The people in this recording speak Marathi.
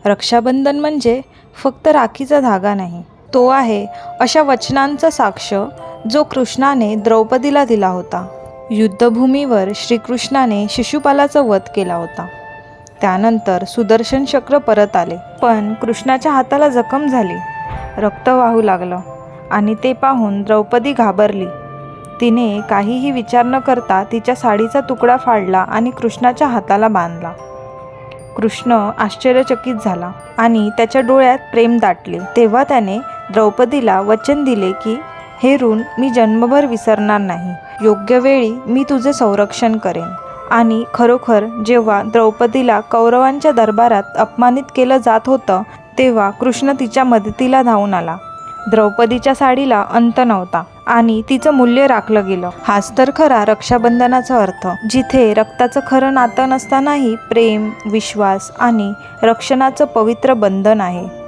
रक्षाबंधन म्हणजे फक्त राखीचा धागा नाही, तो आहे अशा वचनांचा साक्ष जो कृष्णाने द्रौपदीला दिला होता. युद्धभूमीवर श्रीकृष्णाने शिशुपालाचा वध केला होता. त्यानंतर सुदर्शन चक्र परत आले, पण कृष्णाच्या हाताला जखम झाली, रक्त वाहू लागलं आणि ते पाहून द्रौपदी घाबरली. तिने काहीही विचार न करता तिच्या साडीचा तुकडा फाडला आणि कृष्णाच्या हाताला बांधला. कृष्ण आश्चर्यचकित झाला आणि त्याच्या डोळ्यात प्रेम दाटले. तेव्हा त्याने द्रौपदीला वचन दिले की हे ऋण मी जन्मभर विसरणार नाही. योग्य वेळी मी तुझे संरक्षण करेन. आणि खरोखर जेव्हा द्रौपदीला कौरवांच्या दरबारात अपमानित केलं जात होतं तेव्हा कृष्ण तिच्या मदतीला धावून आला. द्रौपदीच्या साडीला अंत नव्हता आणि तिचं मूल्य राखलं गेलं. हाच तर खरा रक्षाबंधनाचा अर्थ, जिथे रक्ताचं खरं नातं नसतानाही प्रेम, विश्वास आणि रक्षणाचं पवित्र बंधन आहे.